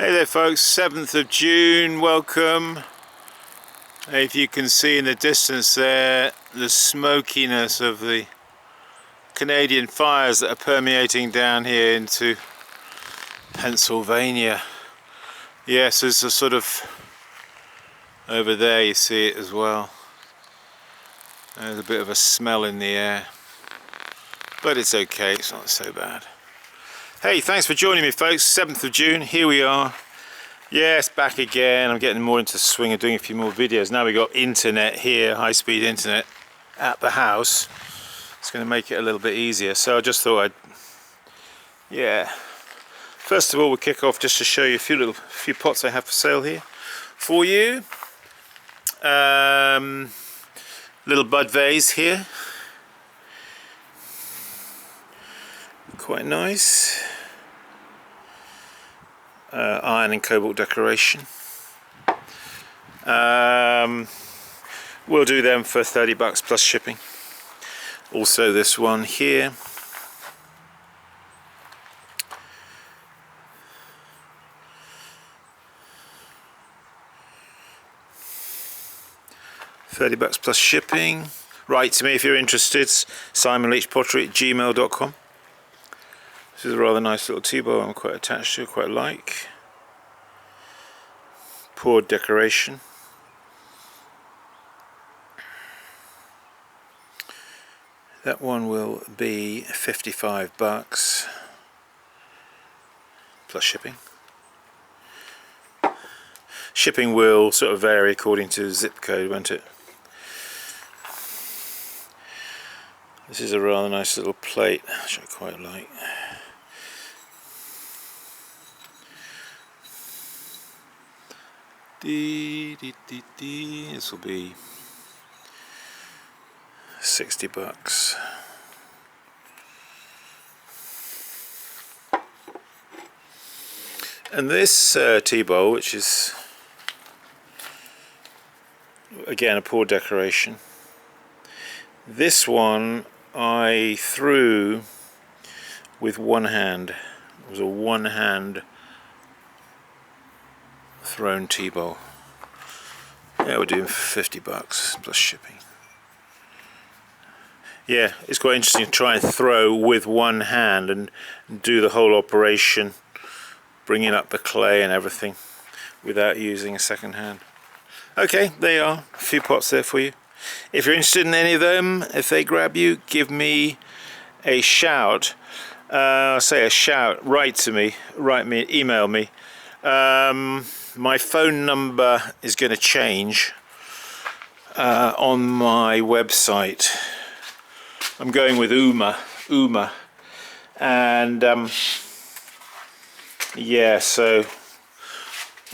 Hey there folks, 7th of June, welcome. If you can see in the distance there the smokiness of the Canadian fires that are permeating down here into Pennsylvania. Yes, there's a sort of, over there you see it as well. There's a bit of a smell in the air, but it's okay, it's not so bad. Hey, thanks for joining me folks, 7th of June, here we are. Yes, back again. I'm getting more into the swing of doing a few more videos. Now we've got internet here, high-speed internet at the house. It's going to make it a little bit easier. So I just thought First of all, we'll kick off just to show you a few pots I have for sale here for you. Little bud vase here. Quite nice. Iron and cobalt decoration. We'll do them for $30 plus shipping. Also this one here. $30 plus shipping. Write to me if you're interested. Simon Leach Pottery at gmail.com. This is a rather nice little tea bowl I'm quite attached to, quite like. Poured decoration. That one will be $55 plus shipping. Shipping will sort of vary according to the zip code, won't it? This is a rather nice little plate, which I quite like. This will be $60. And this tea bowl, which is again a poor decoration. This one I threw with one hand. It was a one-hand thrown tea bowl. Yeah, we're doing $50 plus shipping. Yeah, it's quite interesting to try and throw with one hand and do the whole operation, bringing up the clay and everything without using a second hand. Okay, there you are, a few pots there for you. If you're interested in any of them, if they grab you, give me a shout. Say a shout, write me, email me. My phone number is going to change on my website. I'm going with Uma, and yeah, so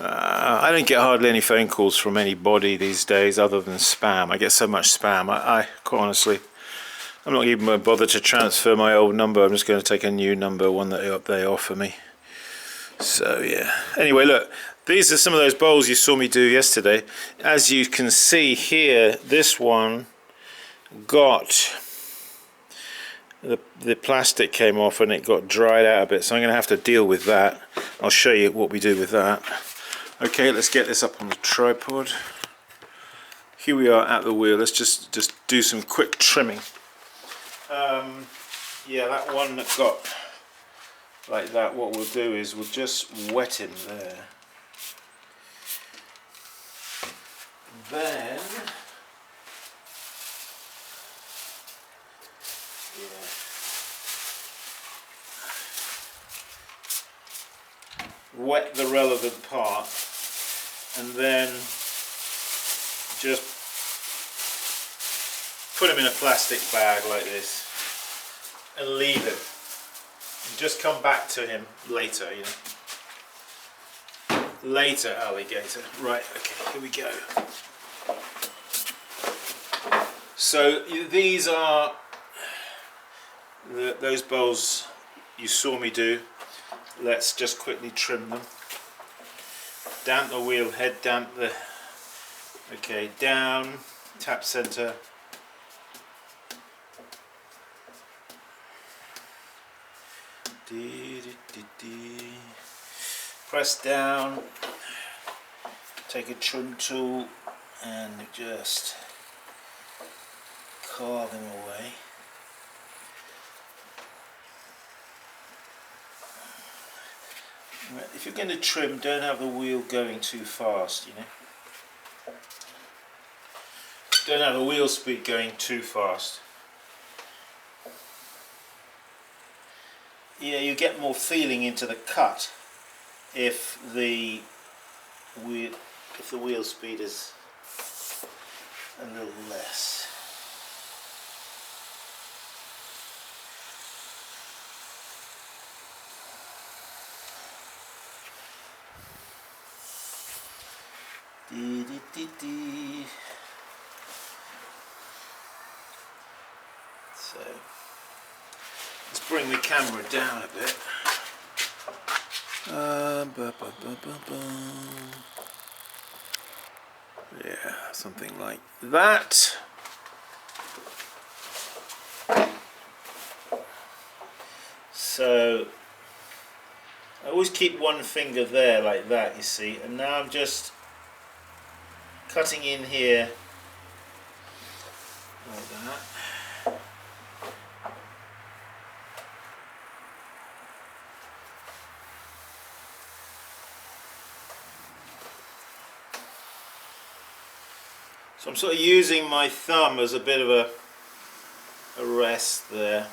I don't get hardly any phone calls from anybody these days other than spam. I get so much spam. I quite honestly, I'm not even going to bother to transfer my old number. I'm just going to take a new number, one that they offer me. So yeah. Anyway, look, these are some of those bowls you saw me do yesterday. As you can see here, this one got the plastic came off and it got dried out a bit, so I'm going to have to deal with that. I'll show you what we do with that. Okay, let's get this up on the tripod. Here we are at the wheel. Let's just do some quick trimming. Yeah, that one that got like that, what we'll do is we'll just wet him there. Then wet the relevant part, and then just put him in a plastic bag like this and leave him. And just come back to him later, you know. Later, alligator. Right, okay, here we go. So these are those bowls you saw me do. Let's just quickly trim them. Damp the wheel head, okay, down, tap center. press down, take a trim tool and just carve them away. Right, if you're going to trim, don't have the wheel going too fast, you know. Don't have the wheel speed going too fast. Yeah, you get more feeling into the cut if the wheel speed is a little less. Dee, dee, dee, dee. So let's bring the camera down a bit. Yeah, something like that. So I always keep one finger there like that, you see, and now I'm just cutting in here like that. So I'm sort of using my thumb as a bit of a rest there.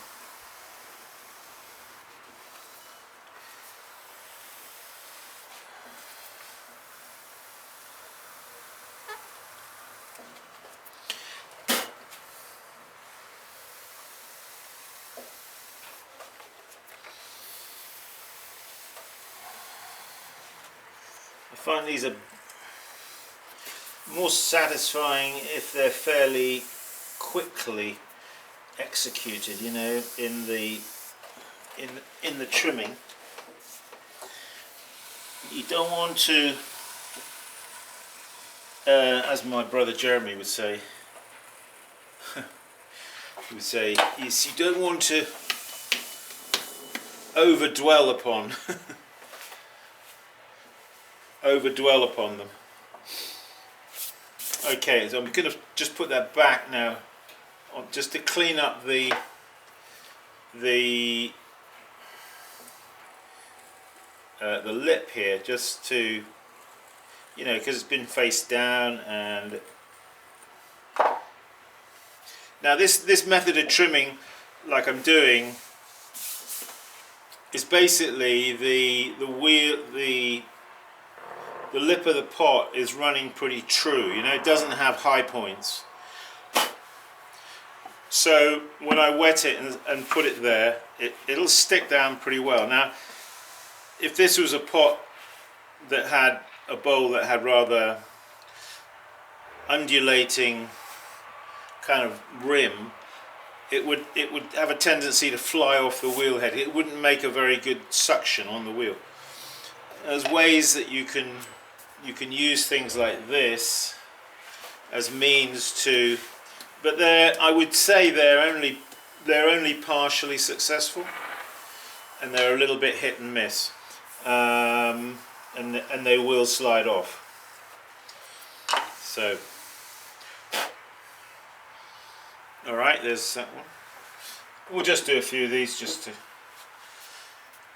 I find these are more satisfying if they're fairly quickly executed, you know, in the trimming. You don't want to, as my brother Jeremy would say, yes, you don't want to overdwell upon them. Okay, so I'm going to just put that back now, just to clean up the lip here, just to, you know, because it's been face down. And now this method of trimming, like I'm doing, is basically the lip of the pot is running pretty true, you know, it doesn't have high points. So when I wet it and put it there, it'll stick down pretty well. Now, if this was a pot that had a bowl that had rather undulating kind of rim, it would have a tendency to fly off the wheel head. It wouldn't make a very good suction on the wheel. There's ways that you can use things like this as means to, but I would say they're only partially successful, and they're a little bit hit and miss, and they will slide off. So, all right, there's that one. We'll just do a few of these just to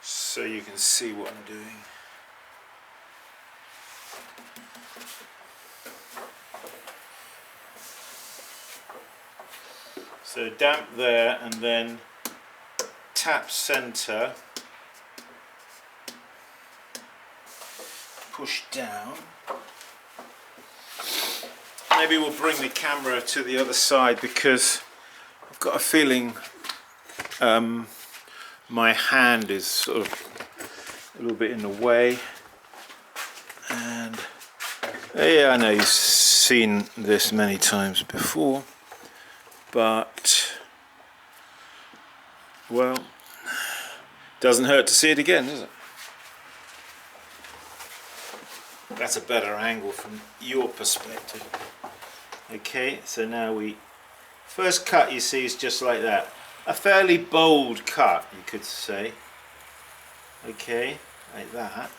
so you can see what I'm doing. So damp there, and then tap center, push down. Maybe we'll bring the camera to the other side, because I've got a feeling my hand is sort of a little bit in the way. And yeah, I know you've seen this many times before, but well, doesn't hurt to see it again, does it? That's a better angle from your perspective. Okay, so now first cut you see is just like that. A fairly bold cut, you could say. Okay, like that.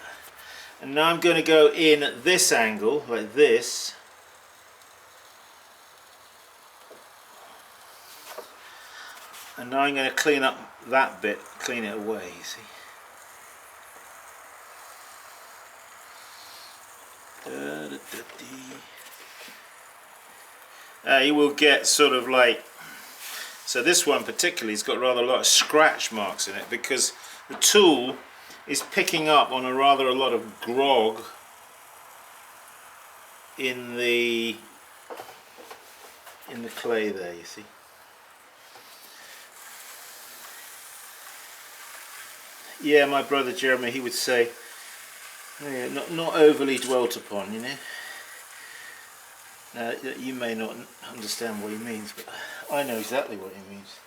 And now I'm going to go in at this angle, like this. And now I'm going to clean up that bit, clean it away, you see. You will get sort of like, so this one particularly has got rather a lot of scratch marks in it because the tool is picking up on a lot of grog in the clay there, you see. Yeah, my brother Jeremy, he would say, oh yeah, not overly dwelt upon, you know. You may not understand what he means, but I know exactly what he means.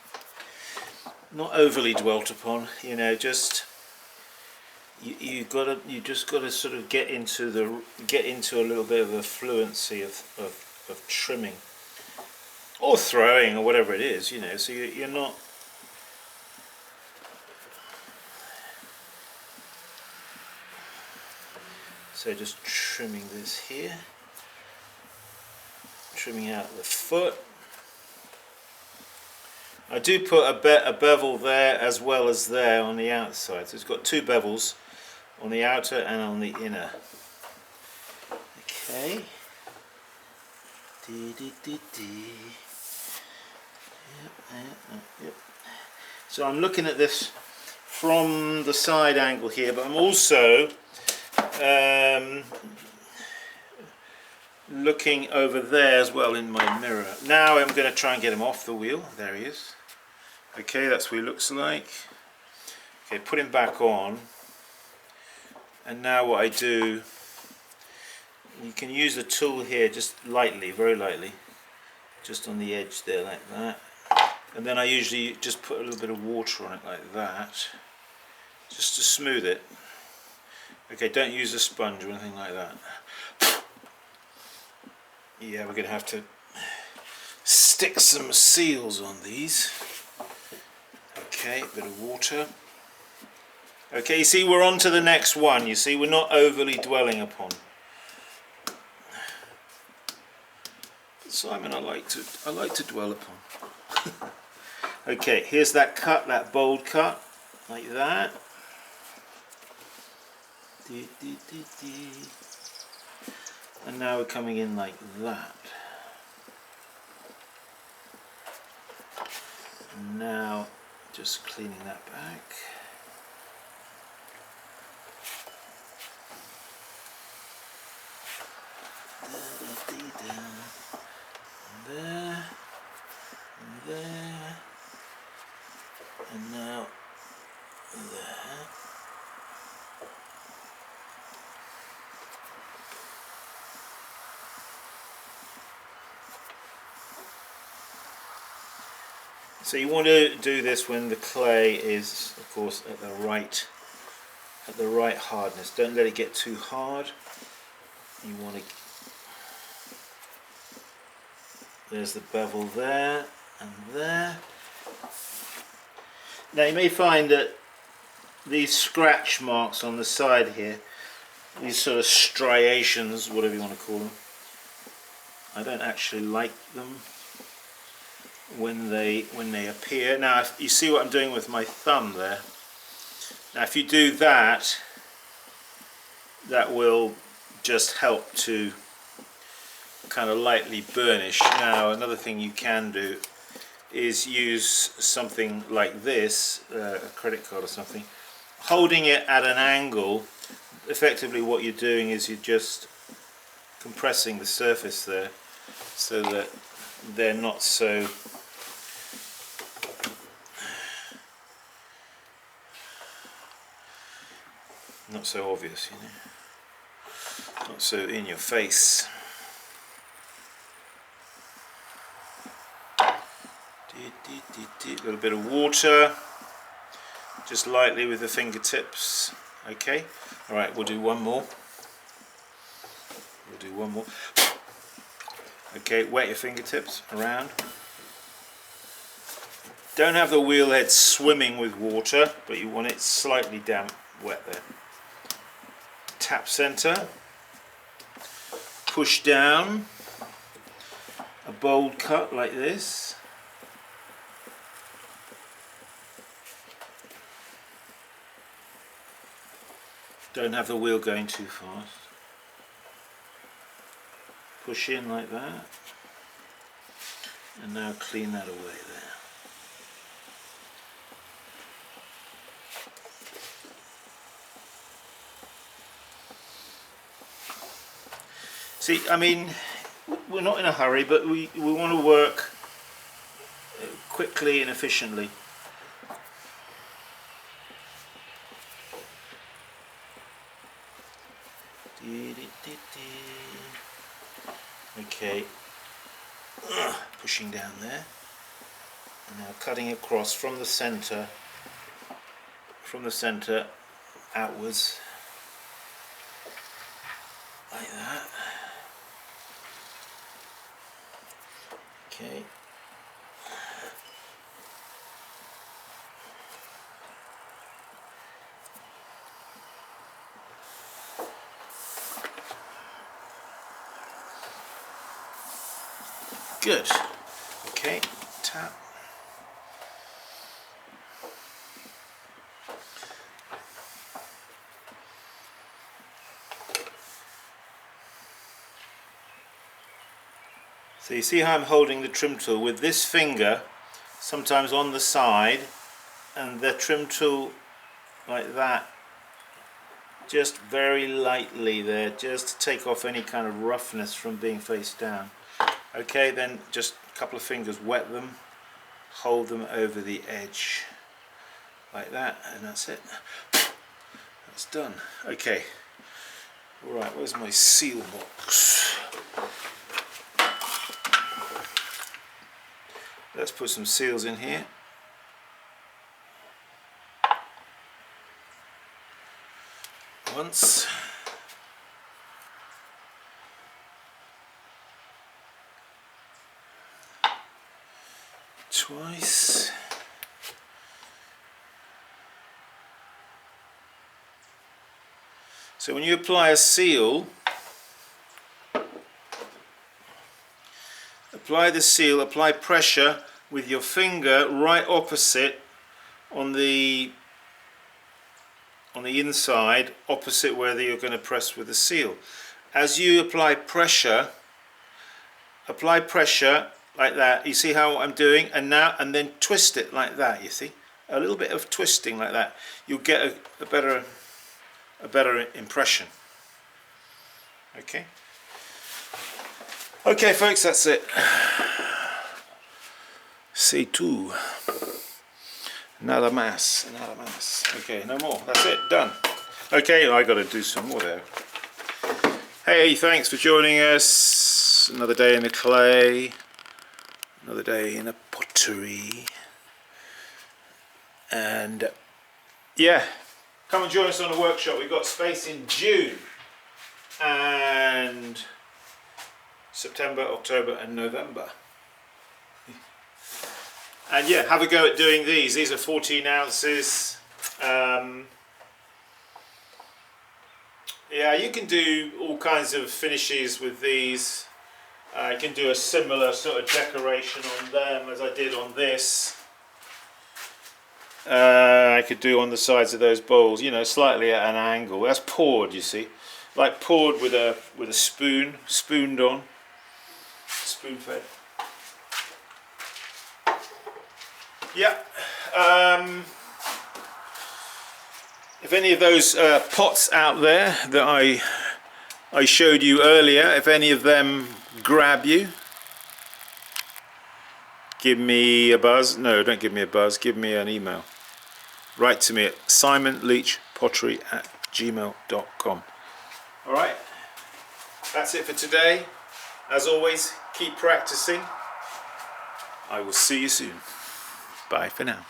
Not overly dwelt upon, you know. Just you just gotta sort of get into a little bit of a fluency of trimming or throwing or whatever it is, you know. So you're not. So just trimming this here. Trimming out the foot. I do put a bevel there as well as there on the outside. So it's got two bevels on the outer and on the inner. Okay. Yep. So I'm looking at this from the side angle here, but I'm also looking over there as well in my mirror. Now I'm going to try and get him off the wheel. There he is. Okay, that's what he looks like. Okay, put him back on. And now what I do, you can use the tool here just lightly, very lightly, just on the edge there like that. And then I usually just put a little bit of water on it like that, just to smooth it. Okay, don't use a sponge or anything like that. Yeah, we're going to have to stick some seals on these. Okay, a bit of water. Okay, you see, we're on to the next one. You see, we're not overly dwelling upon. Simon, I like to dwell upon. Okay, here's that cut, that bold cut, like that. And now we're coming in like that. Now just cleaning that back. There, and there, and now there. So you want to do this when the clay is, of course, at the right hardness. Don't let it get too hard. You want to. There's the bevel there and there. Now you may find that these scratch marks on the side here, these sort of striations, whatever you want to call them, I don't actually like them when they appear. Now if you see what I'm doing with my thumb there. Now if you do that, that will just help to kind of lightly burnish. Now another thing you can do is use something like this, a credit card or something, holding it at an angle. Effectively what you're doing is you're just compressing the surface there so that they're not so obvious, you know, not so in your face. A little bit of water, just lightly with the fingertips. Okay, alright, we'll do one more. Okay, wet your fingertips around. Don't have the wheel head swimming with water, but you want it slightly damp, wet there. tap center, push down, a bold cut like this. Don't have the wheel going too fast. Push in like that, and now clean that away there. See, I mean, we're not in a hurry, but we want to work quickly and efficiently. Okay, pushing down there, and now cutting across from the center outwards, like that. Okay. Good. Okay, tap. So you see how I'm holding the trim tool with this finger, sometimes on the side, and the trim tool like that, just very lightly there, just to take off any kind of roughness from being face down. Okay, then just a couple of fingers, wet them, hold them over the edge like that, and that's it. That's done. Okay, right, where's my seal box? Let's put some seals in here. Once. Twice. So when you apply a seal, apply the seal, apply pressure with your finger right opposite on the inside, opposite where you're going to press with the seal. As you apply pressure like that. You see how I'm doing? And then twist it like that. You see, a little bit of twisting like that. You'll get a better impression. Okay. Okay, folks, that's it. C2. Nada más. Okay, no more. That's it. Done. Okay, I got to do some more there. Hey, thanks for joining us. Another day in the clay. Another day in a pottery. And yeah, come and join us on the workshop. We've got space in June and September, October and November. And yeah, have a go at doing these. These are 14 ounces. Yeah, you can do all kinds of finishes with these. You can do a similar sort of decoration on them as I did on this. I could do on the sides of those bowls, you know, slightly at an angle. That's poured, you see, like poured with a spoon, spooned on, spoon fed. Yeah. If any of those pots out there that I showed you earlier, if any of them grab you, give me a buzz. No, don't give me a buzz, give me an email. Write to me at simonleachpottery@gmail.com. Alright, that's it for today. As always, keep practicing. I will see you soon. Bye for now.